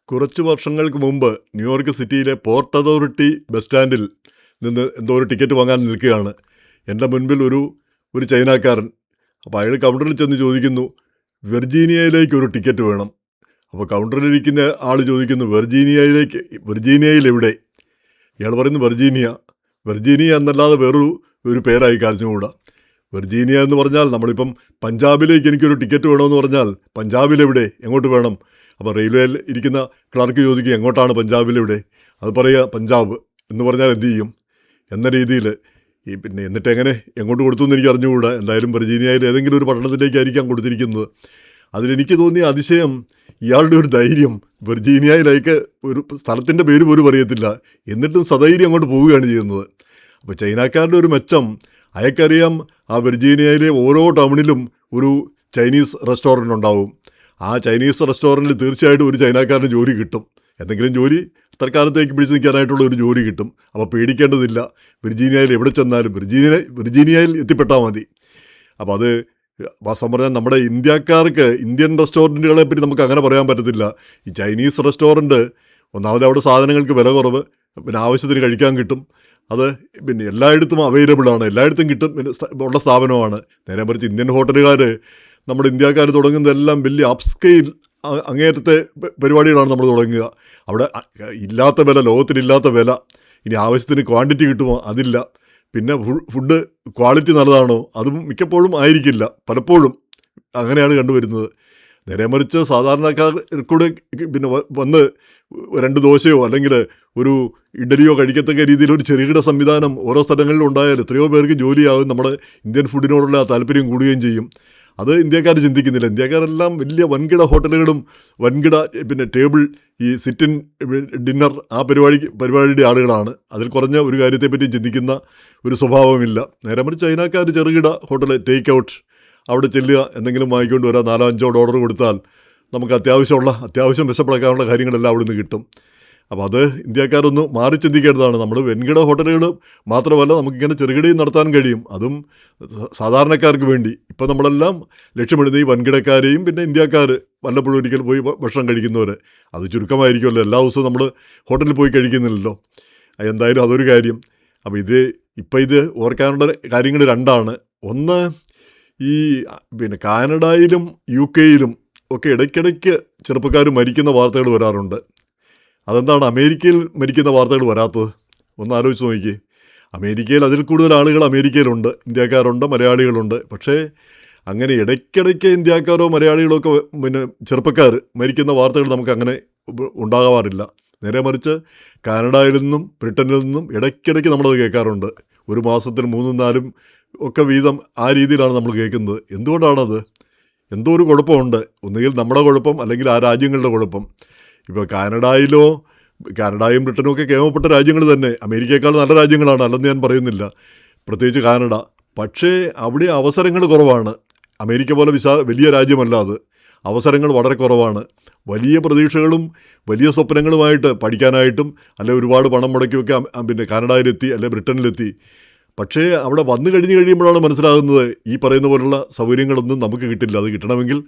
കുറച്ച് വർഷങ്ങൾക്ക് മുമ്പ് ന്യൂയോർക്ക് സിറ്റിയിലെ പോർട്ട് അതോറിറ്റി ബസ് സ്റ്റാൻഡിൽ നിന്ന് എന്തോ ഒരു ടിക്കറ്റ് വാങ്ങാൻ നിൽക്കുകയാണ്. എൻ്റെ മുൻപിൽ ഒരു ചൈനക്കാരൻ. അപ്പോൾ അയാൾ കൗണ്ടറിൽ ചെന്ന് ചോദിക്കുന്നു, വെർജീനിയയിലേക്ക് ഒരു ടിക്കറ്റ് വേണം. അപ്പോൾ കൗണ്ടറിലിരിക്കുന്ന ആൾ ചോദിക്കുന്നു, വെർജീനിയയിൽ എവിടെ? ഇയാൾ പറയുന്നു വെർജീനിയ എന്നല്ലാതെ ഒരു പേരായി കരഞ്ഞുകൂടാ. വെർജീനിയ എന്ന് പറഞ്ഞാൽ നമ്മളിപ്പം പഞ്ചാബിലേക്ക് എനിക്കൊരു ടിക്കറ്റ് വേണമെന്ന് പറഞ്ഞാൽ പഞ്ചാബിലെവിടെ, എങ്ങോട്ട് വേണം? അപ്പോൾ റെയിൽവേയിൽ ഇരിക്കുന്ന ക്ലർക്ക് ചോദിക്കും, എങ്ങോട്ടാണ് പഞ്ചാബിലെവിടെ? അത് പറയുക പഞ്ചാബ് എന്ന് പറഞ്ഞാൽ എന്തു ചെയ്യും എന്ന രീതിയിൽ പിന്നെ എന്നിട്ട് എങ്ങോട്ട് കൊടുത്തു എന്ന് എനിക്ക് അറിഞ്ഞുകൂടാ. എന്തായാലും വെർജീനിയയിൽ ഏതെങ്കിലും ഒരു പട്ടണത്തിലേക്കായിരിക്കാം കൊടുത്തിരിക്കുന്നത്. അതിലെനിക്ക് തോന്നിയ അതിശയം ഇയാളുടെ ഒരു ധൈര്യം. വെർജീനിയയിലേക്ക് ഒരു സ്ഥലത്തിൻ്റെ പേര് പോലും അറിയത്തില്ല, എന്നിട്ടും സധൈര്യം അങ്ങോട്ട് പോവുകയാണ് ചെയ്യുന്നത്. അപ്പോൾ ചൈനക്കാരുടെ ഒരു മെച്ചം, അയാൾക്കറിയാം ആ വെർജീനിയയിലെ ഓരോ ടൗണിലും ഒരു ചൈനീസ് റെസ്റ്റോറൻ്റ് ഉണ്ടാവും. ആ ചൈനീസ് റെസ്റ്റോറൻറ്റിൽ തീർച്ചയായിട്ടും ഒരു ചൈനക്കാരന് ജോലി കിട്ടും. എന്തെങ്കിലും ജോലി തൽക്കാലത്തേക്ക് പിടിച്ച് നിൽക്കാനായിട്ടുള്ള ഒരു ജോലി കിട്ടും. അപ്പോൾ പേടിക്കേണ്ടതില്ല. വെർജീനിയയിൽ എവിടെ ചെന്നാലും വെർജീനിയയിൽ എത്തിപ്പെട്ടാൽ മതി. അപ്പോൾ അത് വാസ്തവം പറഞ്ഞാൽ നമ്മുടെ ഇന്ത്യക്കാർക്ക് ഇന്ത്യൻ റെസ്റ്റോറൻറ്റുകളെ പറ്റി നമുക്ക് അങ്ങനെ പറയാൻ പറ്റത്തില്ല. ഈ ചൈനീസ് റെസ്റ്റോറൻറ്റ് ഒന്നാമത് അവിടെ സാധനങ്ങൾക്ക് വില കുറവ്, പിന്നെ ആവശ്യത്തിന് കഴിക്കാൻ കിട്ടും. അത് പിന്നെ എല്ലായിടത്തും അവൈലബിളാണ്, എല്ലായിടത്തും കിട്ടും, പിന്നെ ഉള്ള സ്ഥാപനമാണ്. നേരെ മറിച്ച് ഇന്ത്യൻ ഹോട്ടലുകാർ, നമ്മുടെ ഇന്ത്യക്കാർ തുടങ്ങുന്നതെല്ലാം വലിയ അപ്സ്കെയിൽ അങ്ങേറ്റത്തെ പരിപാടികളാണ് നമ്മൾ തുടങ്ങുക. അവിടെ ഇല്ലാത്ത വില, ലോകത്തിലില്ലാത്ത വില. ഇനി ആവശ്യത്തിന് ക്വാണ്ടിറ്റി കിട്ടുമോ? അതില്ല. പിന്നെ ഫുഡ് ക്വാളിറ്റി നല്ലതാണോ? അതും മിക്കപ്പോഴും ആയിരിക്കില്ല, പലപ്പോഴും അങ്ങനെയാണ് കണ്ടുവരുന്നത്. നേരെ മറിച്ച് സാധാരണക്കാർക്കൂടെ പിന്നെ വന്ന് 2 ദോശയോ അല്ലെങ്കിൽ ഒരു ഇഡലിയോ കഴിക്കത്തക്ക രീതിയിൽ ഒരു ചെറുകിട സംവിധാനം ഓരോ സ്ഥലങ്ങളിലും ഉണ്ടായാൽ എത്രയോ പേർക്ക് ജോലിയാകും. നമ്മുടെ ഇന്ത്യൻ ഫുഡിനോടുള്ള താല്പര്യം കൂടുകയും ചെയ്യും. അത് ഇന്ത്യക്കാർ ചിന്തിക്കുന്നില്ല. ഇന്ത്യക്കാരെല്ലാം വലിയ വൻകിട ഹോട്ടലുകളും വൻകിട പിന്നെ ടേബിൾ, ഈ സിറ്റിൻ ഡിന്നർ, ആ പരിപാടിയുടെ ആളുകളാണ്. അതിൽ കുറഞ്ഞ ഒരു കാര്യത്തെപ്പറ്റി ചിന്തിക്കുന്ന ഒരു സ്വഭാവമില്ല. നേരെ മറിച്ച് ചൈനക്കാർ ചെറുകിട ഹോട്ടൽ, ടേക്ക് ഔട്ട്, അവിടെ ചെല്ലുക, എന്തെങ്കിലും വാങ്ങിക്കൊണ്ട് വരാം, 4-5 ഓർഡർ കൊടുത്താൽ നമുക്ക് അത്യാവശ്യം വിശപ്പടക്കാനുള്ള കാര്യങ്ങളെല്ലാം അവിടെ നിന്ന് കിട്ടും. അപ്പോൾ അത് ഇന്ത്യക്കാരൊന്ന് മാറി ചിന്തിക്കേണ്ടതാണ്. നമ്മൾ വൻകിട ഹോട്ടലുകൾ മാത്രമല്ല, നമുക്കിങ്ങനെ ചെറുകിടയും നടത്താൻ കഴിയും, അതും സാധാരണക്കാർക്ക് വേണ്ടി. ഇപ്പം നമ്മളെല്ലാം ലക്ഷ്യമിടുന്നത് ഈ വൻകിടക്കാരെയും പിന്നെ ഇന്ത്യക്കാർ വല്ലപ്പോഴും ഒരിക്കൽ പോയി ഭക്ഷണം കഴിക്കുന്നവർ. അത് ചുരുക്കമായിരിക്കുമല്ലോ, എല്ലാ ദിവസവും നമ്മൾ ഹോട്ടലിൽ പോയി കഴിക്കുന്നില്ലല്ലോ. എന്തായാലും അതൊരു കാര്യം. അപ്പോൾ ഇത് ഓർക്കാനുള്ള കാര്യങ്ങൾ 2ആണ്. ഒന്ന്, ഈ പിന്നെ കാനഡയിലും UK-യിലും ഒക്കെ ഇടയ്ക്കിടയ്ക്ക് ചെറുപ്പക്കാർ മരിക്കുന്ന വാർത്തകൾ വരാറുണ്ട്. അതെന്താണ് അമേരിക്കയിൽ മരിക്കുന്ന വാർത്തകൾ വരാത്തത്? ഒന്ന് ആലോചിച്ച് നോക്കിയേ. അമേരിക്കയിൽ അതിൽ കൂടുതൽ ആളുകൾ അമേരിക്കയിലുണ്ട്, ഇന്ത്യക്കാരുണ്ട്, മലയാളികളുണ്ട്. പക്ഷേ അങ്ങനെ ഇടയ്ക്കിടയ്ക്ക് ഇന്ത്യക്കാരോ മലയാളികളോ ഒക്കെ പിന്നെ ചെറുപ്പക്കാർ മരിക്കുന്ന വാർത്തകൾ നമുക്കങ്ങനെ ഉണ്ടാകാറില്ല. നേരെ മറിച്ച് കാനഡയിൽ നിന്നും ബ്രിട്ടനിൽ നിന്നും ഇടയ്ക്കിടയ്ക്ക് നമ്മളത് കേൾക്കാറുണ്ട്. ഒരു മാസത്തിൽ 3-4 ഒക്കെ വീതം ആ രീതിയിലാണ് നമ്മൾ കേൾക്കുന്നത്. എന്തുകൊണ്ടാണത്? എന്തോ ഒരു കുഴപ്പമുണ്ട്. ഒന്നുകിൽ നമ്മുടെ കുഴപ്പം, അല്ലെങ്കിൽ ആ രാജ്യങ്ങളുടെ കുഴപ്പം. ഇപ്പോൾ കാനഡയും ബ്രിട്ടനും ഒക്കെ കേമപ്പെട്ട രാജ്യങ്ങൾ തന്നെ, അമേരിക്കയേക്കാൾ നല്ല രാജ്യങ്ങളാണ്, അല്ലെന്ന് ഞാൻ പറയുന്നില്ല, പ്രത്യേകിച്ച് കാനഡ. പക്ഷേ അവിടെ അവസരങ്ങൾ കുറവാണ്. അമേരിക്ക പോലെ വലിയ രാജ്യമല്ല അത്. അവസരങ്ങൾ വളരെ കുറവാണ്. വലിയ പ്രതീക്ഷകളും വലിയ സ്വപ്നങ്ങളുമായിട്ട് പഠിക്കാനായിട്ടും അല്ലെ ഒരുപാട് പണം മുടക്കിയൊക്കെ പിന്നെ കാനഡയിലെത്തി, അല്ലെ ബ്രിട്ടനിലെത്തി. പക്ഷേ അവിടെ വന്നു കഴിയുമ്പോഴാണ് മനസ്സിലാകുന്നത് ഈ പറയുന്ന പോലുള്ള സൗകര്യങ്ങളൊന്നും നമുക്ക് കിട്ടില്ല. അത് കിട്ടണമെങ്കിൽ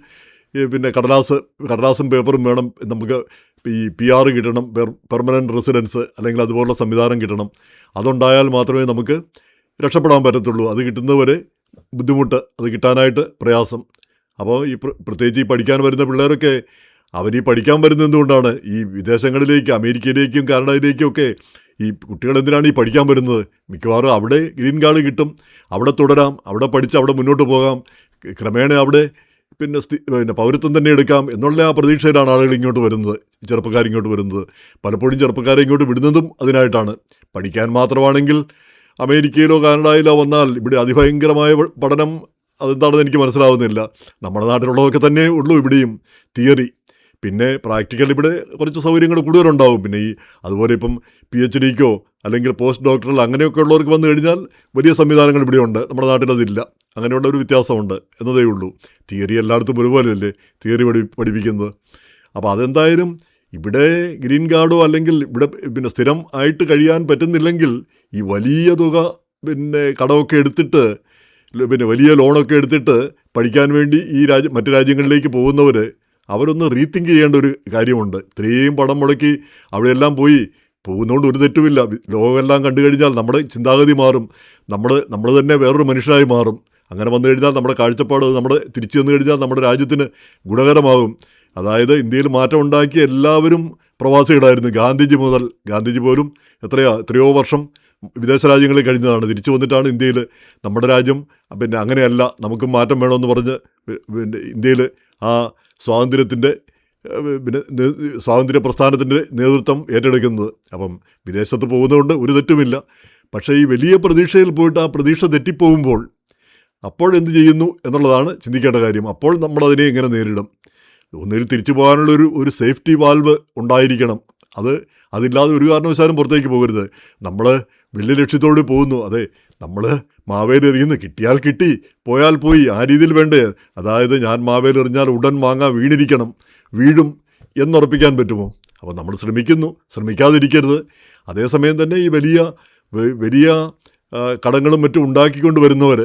പിന്നെ കടലാസും പേപ്പറും വേണം. നമുക്ക് ഈ PR കിട്ടണം, പെർമനൻറ്റ് റെസിഡൻസ്, അല്ലെങ്കിൽ അതുപോലുള്ള സംവിധാനം കിട്ടണം. അതുണ്ടായാൽ മാത്രമേ നമുക്ക് രക്ഷപ്പെടാൻ പറ്റത്തുള്ളൂ. അത് കിട്ടുന്നവരെ ബുദ്ധിമുട്ട്, അത് കിട്ടാനായിട്ട് പ്രയാസം. അപ്പോൾ പ്രത്യേകിച്ച് ഈ പഠിക്കാൻ വരുന്ന പിള്ളേരൊക്കെ, അവരീ പഠിക്കാൻ വരുന്നത് എന്തുകൊണ്ടാണ്? ഈ വിദേശങ്ങളിലേക്ക്, അമേരിക്കയിലേക്കും കാനഡയിലേക്കും ഒക്കെ ഈ കുട്ടികൾ എന്തിനാണ് ഈ പഠിക്കാൻ വരുന്നത്? മിക്കവാറും അവിടെ ഗ്രീൻ കാർഡ് കിട്ടും, അവിടെ തുടരാം, അവിടെ പഠിച്ച് അവിടെ മുന്നോട്ട് പോകാം, ക്രമേണ അവിടെ പിന്നെ പൗരത്വം തന്നെ എടുക്കാം എന്നുള്ള ആ പ്രതീക്ഷയിലാണ് ആളുകൾ ഇങ്ങോട്ട് വരുന്നത്, ചെറുപ്പക്കാരിങ്ങോട്ട് വരുന്നത്. പലപ്പോഴും ചെറുപ്പക്കാരെ ഇങ്ങോട്ട് വിടുന്നതും അതിനായിട്ടാണ്. പഠിക്കാൻ മാത്രമാണെങ്കിൽ അമേരിക്കയിലോ കാനഡയിലോ വന്നാൽ ഇവിടെ അതിഭയങ്കരമായ പഠനം, അതെന്താണെന്ന് എനിക്ക് മനസ്സിലാവുന്നില്ല. നമ്മുടെ നാട്ടിലുള്ളതൊക്കെ തന്നെ ഉള്ളൂ ഇവിടെയും തിയറി. പിന്നെ പ്രാക്ടിക്കൽ ഇവിടെ കുറച്ച് സൗകര്യങ്ങൾ കൂടുതലുണ്ടാവും. പിന്നെ അതുപോലെ ഇപ്പം PhD-ക്കോ അല്ലെങ്കിൽ പോസ്റ്റ് ഡോക്ടറൽ അങ്ങനെയൊക്കെ ഉള്ളവർക്ക് വന്നു കഴിഞ്ഞാൽ വലിയ സംവിധാനങ്ങൾ ഇവിടെയുണ്ട്, നമ്മുടെ നാട്ടിലതില്ല. അങ്ങനെയുള്ള ഒരു വ്യത്യാസമുണ്ട് എന്നതേ ഉള്ളൂ. തിയറി എല്ലായിടത്തും ഒരുപോലെയല്ലേ തിയറി പഠിപ്പിക്കുന്നത്. അപ്പോൾ അതെന്തായാലും ഇവിടെ ഗ്രീൻ കാർഡോ അല്ലെങ്കിൽ ഇവിടെ പിന്നെ സ്ഥിരം ആയിട്ട് കഴിയാൻ പറ്റുന്നില്ലെങ്കിൽ ഈ വലിയ തുക പിന്നെ കടമൊക്കെ എടുത്തിട്ട്, പിന്നെ വലിയ ലോണൊക്കെ എടുത്തിട്ട് പഠിക്കാൻ വേണ്ടി മറ്റു രാജ്യങ്ങളിലേക്ക് പോകുന്നവർ അവരൊന്ന് റീതിങ്ക് ചെയ്യേണ്ട ഒരു കാര്യമുണ്ട്. ഇത്രയും പണം മുടക്കി അവിടെയെല്ലാം പോകുന്നതുകൊണ്ട് ഒരു തെറ്റുമില്ല. ലോകമെല്ലാം കണ്ടു കഴിഞ്ഞാൽ നമ്മുടെ ചിന്താഗതി മാറും, നമ്മൾ തന്നെ വേറൊരു മനുഷ്യരായി മാറും. അങ്ങനെ വന്നു കഴിഞ്ഞാൽ നമ്മുടെ കാഴ്ചപ്പാട് തിരിച്ചു വന്നു കഴിഞ്ഞാൽ നമ്മുടെ രാജ്യത്തിന് ഗുണകരമാകും. അതായത് ഇന്ത്യയിൽ മാറ്റം ഉണ്ടാക്കിയ എല്ലാവരും പ്രവാസികളായിരുന്നു. ഗാന്ധിജി പോലും എത്രയോ വർഷം വിദേശ രാജ്യങ്ങളിൽ കഴിഞ്ഞതാണ്. തിരിച്ചു വന്നിട്ടാണ് ഇന്ത്യയിൽ നമ്മുടെ രാജ്യം അങ്ങനെയല്ല, നമുക്കും മാറ്റം വേണമെന്ന് പറഞ്ഞ് ഇന്ത്യയിൽ ആ സ്വാതന്ത്ര്യ പ്രസ്ഥാനത്തിൻ്റെ നേതൃത്വം ഏറ്റെടുക്കുന്നത്. അപ്പം വിദേശത്ത് പോകുന്നതുകൊണ്ട് ഒരു തെറ്റുമില്ല. പക്ഷേ ഈ വലിയ പ്രതീക്ഷയിൽ പോയിട്ട് ആ പ്രതീക്ഷ തെറ്റിപ്പോകുമ്പോൾ അപ്പോഴെന്ത് ചെയ്യുന്നു എന്നുള്ളതാണ് ചിന്തിക്കേണ്ട കാര്യം. അപ്പോൾ നമ്മളതിനെ എങ്ങനെ നേരിടും? ഒന്നിൽ തിരിച്ചു പോകാനുള്ള ഒരു സേഫ്റ്റി വാൽവ് ഉണ്ടായിരിക്കണം. അതില്ലാതെ ഒരു കാരണവശാലും പുറത്തേക്ക് പോകരുത്. നമ്മൾ വലിയ ലക്ഷ്യത്തോട് പോകുന്നു. അതെ, നമ്മൾ മാവേലെറിയുന്നു, കിട്ടിയാൽ കിട്ടി, പോയാൽ പോയി, ആ രീതിയിൽ വേണ്ടേ? അതായത് ഞാൻ മാവേലെറിഞ്ഞാൽ ഉടൻ മാങ്ങ വീഴും എന്നുറപ്പിക്കാൻ പറ്റുമോ? അപ്പോൾ നമ്മൾ ശ്രമിക്കാതിരിക്കരുത്. അതേസമയം തന്നെ ഈ വലിയ കടങ്ങളും മറ്റും ഉണ്ടാക്കിക്കൊണ്ട് വരുന്നവർ,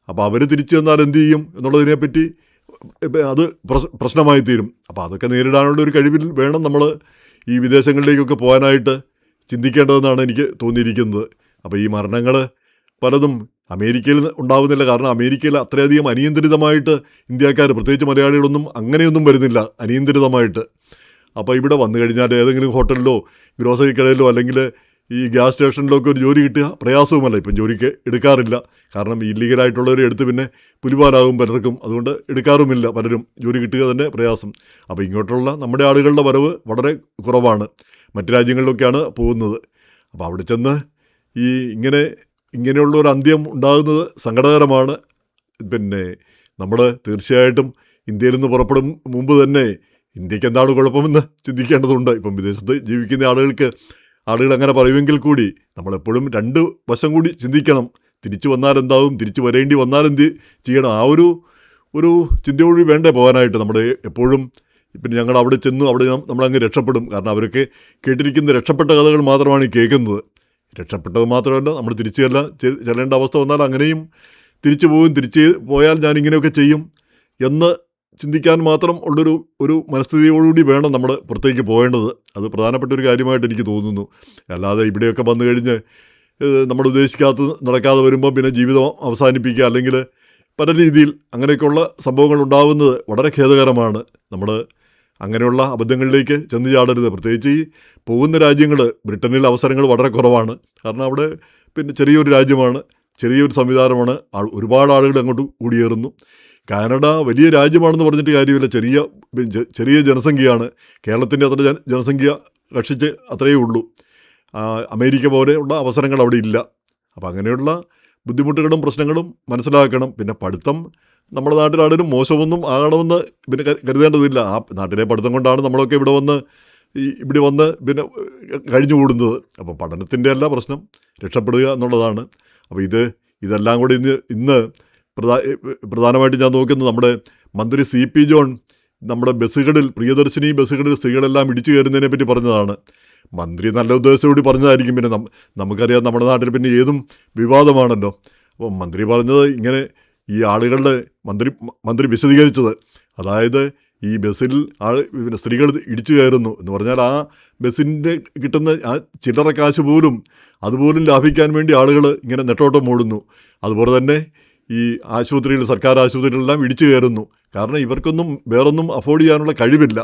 അപ്പോൾ അവർ തിരിച്ചു വന്നാൽ എന്തു ചെയ്യും എന്നുള്ളതിനെപ്പറ്റി അത് പ്രശ്നമായി തീരും. അപ്പോൾ അതൊക്കെ നേരിടാനുള്ള ഒരു കഴിവിൽ വേണം നമ്മൾ ഈ വിദേശങ്ങളിലേക്കൊക്കെ പോകാനായിട്ട് ചിന്തിക്കേണ്ടതെന്നാണ് എനിക്ക് തോന്നിയിരിക്കുന്നത്. അപ്പോൾ ഈ മരണങ്ങൾ പലതും അമേരിക്കയിൽ ഉണ്ടാകുന്നില്ല. കാരണം അമേരിക്കയിൽ അത്രയധികം അനിയന്ത്രിതമായിട്ട് ഇന്ത്യക്കാർ, പ്രത്യേകിച്ച് മലയാളികളൊന്നും അങ്ങനെയൊന്നും വരുന്നില്ല അനിയന്ത്രിതമായിട്ട്. അപ്പോൾ ഇവിടെ വന്നു കഴിഞ്ഞാൽ ഏതെങ്കിലും ഹോട്ടലിലോ ഗ്രോസറി കടയിലോ അല്ലെങ്കിൽ ഈ ഗ്യാസ് സ്റ്റേഷനിലൊക്കെ ഒരു ജോലി കിട്ടുക പ്രയാസവുമല്ല. ഇപ്പം ജോലിക്ക് എടുക്കാറില്ല. കാരണം ഇല്ലീഗലായിട്ടുള്ളവരെ എടുത്ത് പിന്നെ പുലിപാലാകും പലർക്കും. അതുകൊണ്ട് എടുക്കാറുമില്ല പലരും. ജോലി കിട്ടുക തന്നെ പ്രയാസം. അപ്പോൾ ഇങ്ങോട്ടുള്ള നമ്മുടെ ആളുകളുടെ വരവ് വളരെ കുറവാണ്. മറ്റു രാജ്യങ്ങളിലൊക്കെയാണ് പോകുന്നത്. അപ്പോൾ അവിടെ ചെന്ന് ഈ ഇങ്ങനെയുള്ള ഒരു അന്ത്യം ഉണ്ടാകുന്നത് സങ്കടകരമാണ്. നമ്മൾ തീർച്ചയായിട്ടും ഇന്ത്യയിൽ നിന്ന് പുറപ്പെടും മുമ്പ് തന്നെ ഇന്ത്യക്ക് എന്താണ് കുഴപ്പമെന്ന് ചിന്തിക്കേണ്ടതുണ്ട്. ഇപ്പം വിദേശത്ത് ജീവിക്കുന്ന ആളുകൾ അങ്ങനെ പറയുമെങ്കിൽ കൂടി നമ്മളെപ്പോഴും രണ്ട് വശം കൂടി ചിന്തിക്കണം. തിരിച്ചു വന്നാൽ എന്താവും, തിരിച്ചു വരേണ്ടി വന്നാൽ എന്ത് ചെയ്യണം, ആ ഒരു ചിന്തയോട് വേണ്ടേ പോകാനായിട്ട്. നമ്മുടെ എപ്പോഴും ഞങ്ങൾ അവിടെ ചെന്നു, അവിടെ നമ്മളങ്ങ് രക്ഷപ്പെടും. കാരണം അവരൊക്കെ കേട്ടിരിക്കുന്ന രക്ഷപ്പെട്ട കഥകൾ മാത്രമാണ് ഈ കേൾക്കുന്നത്. രക്ഷപ്പെട്ടത് മാത്രമല്ല, നമ്മൾ തിരിച്ചു ചെല്ലേണ്ട അവസ്ഥ വന്നാൽ അങ്ങനെയും തിരിച്ചു പോയാൽ ഞാൻ ഇങ്ങനെയൊക്കെ ചെയ്യും എന്ന് ചിന്തിക്കാൻ മാത്രം ഒരു മനസ്ഥിതിയോടുകൂടി വേണം നമ്മൾ പുറത്തേക്ക് പോകേണ്ടത്. അത് പ്രധാനപ്പെട്ട ഒരു കാര്യമായിട്ട് എനിക്ക് തോന്നുന്നു. അല്ലാതെ ഇവിടെയൊക്കെ വന്നു കഴിഞ്ഞ് നമ്മൾ ഉദ്ദേശിക്കാത്ത നടക്കാതെ വരുമ്പോൾ പിന്നെ ജീവിതം അവസാനിപ്പിക്കുക, അല്ലെങ്കിൽ പല രീതിയിൽ അങ്ങനെയൊക്കെയുള്ള സംഭവങ്ങൾ ഉണ്ടാകുന്നത് വളരെ ഖേദകരമാണ്. നമ്മൾ അങ്ങനെയുള്ള അബദ്ധങ്ങളിലേക്ക് ചെന്ന് ചാടരുത്. പ്രത്യേകിച്ച് ഈ പോകുന്ന രാജ്യങ്ങൾ, ബ്രിട്ടനിൽ അവസരങ്ങൾ വളരെ കുറവാണ്. കാരണം അവിടെ ചെറിയൊരു രാജ്യമാണ്, ചെറിയൊരു സംവിധാനമാണ്, ഒരുപാട് ആളുകൾ അങ്ങോട്ട് കൂടിയേറുന്നു. കാനഡ വലിയ രാജ്യമാണെന്ന് പറഞ്ഞിട്ട് കാര്യമില്ല, ചെറിയ ജനസംഖ്യയാണ്. കേരളത്തിൻ്റെ അത്ര ജനസംഖ്യ കക്ഷിച്ച് അത്രയേ ഉള്ളൂ. അമേരിക്ക പോലെയുള്ള അവസരങ്ങൾ അവിടെ ഇല്ല. അപ്പോൾ അങ്ങനെയുള്ള ബുദ്ധിമുട്ടുകളും പ്രശ്നങ്ങളും മനസ്സിലാക്കണം. പിന്നെ പഠിത്തം നമ്മുടെ നാട്ടിലാണെങ്കിലും മോശമൊന്നും ആകണമെന്ന് കരുതേണ്ടതില്ല. ആ നാട്ടിലെ പഠിത്തം കൊണ്ടാണ് നമ്മളൊക്കെ ഇവിടെ വന്ന് കഴിഞ്ഞു കൂടുന്നത്. അപ്പോൾ പഠനത്തിൻ്റെ അല്ല പ്രശ്നം, രക്ഷപ്പെടുക എന്നുള്ളതാണ്. അപ്പോൾ ഇതെല്ലാം കൂടി ഇന്ന് പ്രധാനമായിട്ട് ഞാൻ നോക്കുന്നത്, നമ്മുടെ മന്ത്രി CP ജോൺ നമ്മുടെ പ്രിയദർശിനി ബസ്സുകളിൽ സ്ത്രീകളെല്ലാം ഇടിച്ചു കയറുന്നതിനെ പറ്റി പറഞ്ഞതാണ്. മന്ത്രി നല്ല ഉദ്ദേശത്തോടെ പറഞ്ഞതായിരിക്കും. പിന്നെ നമുക്കറിയാം നമ്മുടെ നാട്ടിൽ പിന്നെ ഏതും വിവാദമാണല്ലോ. അപ്പോൾ മന്ത്രി പറഞ്ഞത് ഇങ്ങനെ ഈ ആളുകളുടെ മന്ത്രി വിശദീകരിച്ചത്, അതായത് ഈ ബസ്സിൽ സ്ത്രീകൾ ഇടിച്ചു കയറുന്നു എന്ന് പറഞ്ഞാൽ ആ ബസ്സിൻ്റെ കിട്ടുന്ന ആ ചില്ലറ കാശ് അതുപോലും ലാഭിക്കാൻ വേണ്ടി ആളുകൾ ഇങ്ങനെ നെട്ടോട്ടം ഓടുന്നു. അതുപോലെ തന്നെ ഈ സർക്കാർ ആശുപത്രികളിലെല്ലാം ഇടിച്ചു കയറുന്നു. കാരണം ഇവർക്കൊന്നും വേറൊന്നും അഫോർഡ് ചെയ്യാനുള്ള കഴിവില്ല.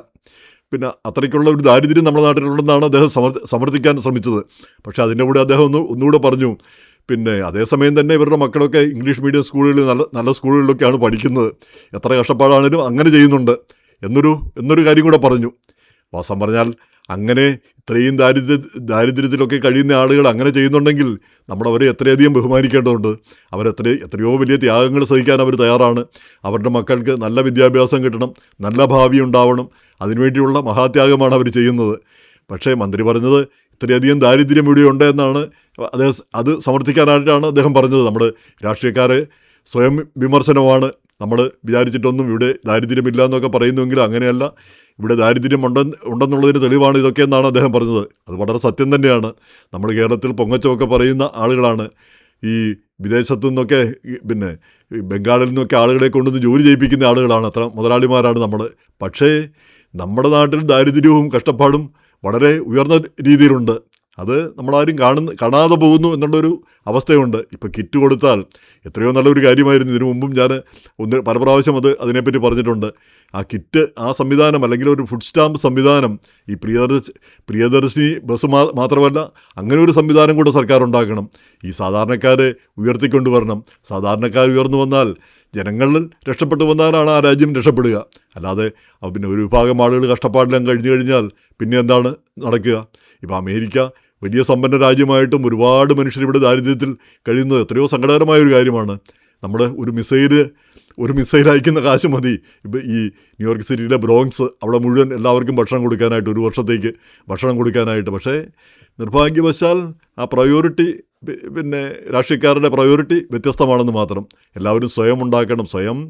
പിന്നെ അത്രയ്ക്കുള്ള ഒരു ദാരിദ്ര്യം നമ്മുടെ നാട്ടിലുണ്ടെന്നാണ് അദ്ദേഹം സമർത്ഥിക്കാൻ ശ്രമിച്ചത്. പക്ഷേ അതിൻ്റെ കൂടെ അദ്ദേഹം ഒന്നുകൂടെ പറഞ്ഞു, അതേസമയം തന്നെ ഇവരുടെ മക്കളൊക്കെ ഇംഗ്ലീഷ് മീഡിയം സ്കൂളുകളിൽ നല്ല സ്കൂളുകളിലൊക്കെയാണ് പഠിക്കുന്നത്, എത്ര കഷ്ടപ്പാടാണെങ്കിലും അങ്ങനെ ചെയ്യുന്നുണ്ട് എന്നൊരു കാര്യം കൂടെ പറഞ്ഞു. വാസ്തവം പറഞ്ഞാൽ അങ്ങനെ ഇത്രയും ദാരിദ്ര്യത്തിലൊക്കെ കഴിയുന്ന ആളുകൾ അങ്ങനെ ചെയ്യുന്നുണ്ടെങ്കിൽ നമ്മളവരെ എത്രയധികം ബഹുമാനിക്കേണ്ടതുണ്ട്. എത്രയോ വലിയ ത്യാഗങ്ങൾ സഹിക്കാൻ അവർ തയ്യാറാണ്. അവരുടെ മക്കൾക്ക് നല്ല വിദ്യാഭ്യാസം കിട്ടണം, നല്ല ഭാവി ഉണ്ടാവണം, അതിനുവേണ്ടിയുള്ള മഹാത്യാഗമാണ് അവർ ചെയ്യുന്നത്. പക്ഷേ മന്ത്രി പറഞ്ഞത് ഇത്രയധികം ദാരിദ്ര്യം ഇവിടെയുണ്ട് എന്നാണ്. അത് സമർത്ഥിക്കാനായിട്ടാണ് അദ്ദേഹം പറഞ്ഞത്. നമ്മുടെ രാഷ്ട്രീയക്കാരെ സ്വയം വിമർശനമാണ്. നമ്മൾ വിചാരിച്ചിട്ടൊന്നും ഇവിടെ ദാരിദ്ര്യമില്ല എന്നൊക്കെ പറയുന്നുവെങ്കിൽ അങ്ങനെയല്ല, ഇവിടെ ദാരിദ്ര്യം ഉണ്ടെന്നുള്ളതിന് തെളിവാണ് ഇതൊക്കെ എന്നാണ് അദ്ദേഹം പറഞ്ഞത്. അത് വളരെ സത്യം തന്നെയാണ്. നമ്മൾ കേരളത്തിൽ പൊങ്ങച്ചമൊക്കെ പറയുന്ന ആളുകളാണ്. ഈ വിദേശത്തു നിന്നൊക്കെ ഈ ബംഗാളിൽ നിന്നൊക്കെ ആളുകളെ കൊണ്ടുവന്ന് ജോലി ചെയ്യിപ്പിക്കുന്ന ആളുകളാണ്, അത്ര മുതലാളിമാരാണ് നമ്മൾ. പക്ഷേ നമ്മുടെ നാട്ടിൽ ദാരിദ്ര്യവും കഷ്ടപ്പാടും വളരെ ഉയർന്ന രീതിയിലുണ്ട്. അത് നമ്മളാരും കാണാതെ പോകുന്നു എന്നുള്ളൊരു അവസ്ഥയുണ്ട്. ഇപ്പോൾ കിറ്റ് കൊടുത്താൽ എത്രയോ നല്ലൊരു കാര്യമായിരുന്നു. ഇതിനു മുമ്പും ഞാൻ പല പ്രാവശ്യം അതിനെപ്പറ്റി പറഞ്ഞിട്ടുണ്ട്. ആ കിറ്റ്, ആ സംവിധാനം, അല്ലെങ്കിൽ ഒരു ഫുഡ് സ്റ്റാമ്പ് സംവിധാനം ഈ പ്രിയദർശിനി ബസ് മാത്രമല്ല, അങ്ങനെ ഒരു സംവിധാനം കൂടെ സർക്കാർ ഉണ്ടാക്കണം. ഈ സാധാരണക്കാരെ ഉയർത്തിക്കൊണ്ടുവരണം. സാധാരണക്കാർ ഉയർന്നു വന്നാൽ, ജനങ്ങളിൽ രക്ഷപ്പെട്ടു വന്നാലാണ് ആ രാജ്യം രക്ഷപ്പെടുക. അല്ലാതെ പിന്നെ ഒരു വിഭാഗം ആളുകൾ കഷ്ടപ്പാടെല്ലാം കഴിഞ്ഞു കഴിഞ്ഞാൽ പിന്നെ എന്താണ് നടക്കുക? ഇപ്പോൾ അമേരിക്ക വലിയ സമ്പന്ന രാജ്യമായിട്ടും ഒരുപാട് മനുഷ്യർ ഇവിടെ ദാരിദ്ര്യത്തിൽ കഴിയുന്നത് എത്രയോ സങ്കടകരമായൊരു കാര്യമാണ്. നമ്മുടെ ഒരു മിസൈൽ അയക്കുന്ന കാശ് മതി ഇപ്പം ഈ ന്യൂയോർക്ക് സിറ്റിയിലെ ബ്രോങ്സ്, അവിടെ മുഴുവൻ എല്ലാവർക്കും ഭക്ഷണം കൊടുക്കാനായിട്ട്, ഒരു വർഷത്തേക്ക് ഭക്ഷണം കൊടുക്കാനായിട്ട്. പക്ഷേ നിർഭാഗ്യവശാൽ ആ പ്രയോറിറ്റി, പിന്നെ രാഷ്ട്രീയക്കാരുടെ പ്രയോറിറ്റി വ്യത്യസ്തമാണെന്ന് മാത്രം. എല്ലാവരും സ്വയം ഉണ്ടാക്കണം. സ്വയം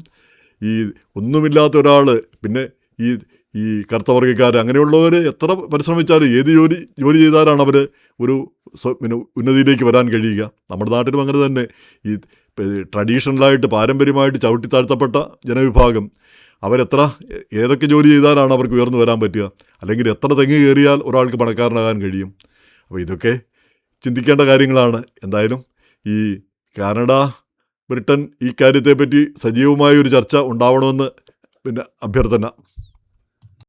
ഈ ഒന്നുമില്ലാത്ത ഒരാൾ, പിന്നെ ഈ കറുത്തവർഗ്ഗക്കാർ, അങ്ങനെയുള്ളവർ എത്ര പരിശ്രമിച്ചാലും ഏത് ജോലി ചെയ്താലാണ് അവർ പിന്നെ ഉന്നതിയിലേക്ക് വരാൻ കഴിയുക? നമ്മുടെ നാട്ടിലും അങ്ങനെ തന്നെ. ഈ ട്രഡീഷണലായിട്ട്, പാരമ്പര്യമായിട്ട് ചവിട്ടി താഴ്ത്തപ്പെട്ട ജനവിഭാഗം, ഏതൊക്കെ ജോലി ചെയ്താലാണ് അവർക്ക് ഉയർന്നു വരാൻ പറ്റുക? അല്ലെങ്കിൽ എത്ര തെങ്ങ് കയറിയാൽ ഒരാൾക്ക് പണക്കാരനാകാൻ കഴിയും? അപ്പോൾ ഇതൊക്കെ ചിന്തിക്കേണ്ട കാര്യങ്ങളാണ്. എന്തായാലും ഈ കാനഡ, ബ്രിട്ടൻ ഈ കാര്യത്തെപ്പറ്റി സജീവമായൊരു ചർച്ച ഉണ്ടാവണമെന്ന് പിന്നെ അഭ്യർത്ഥന.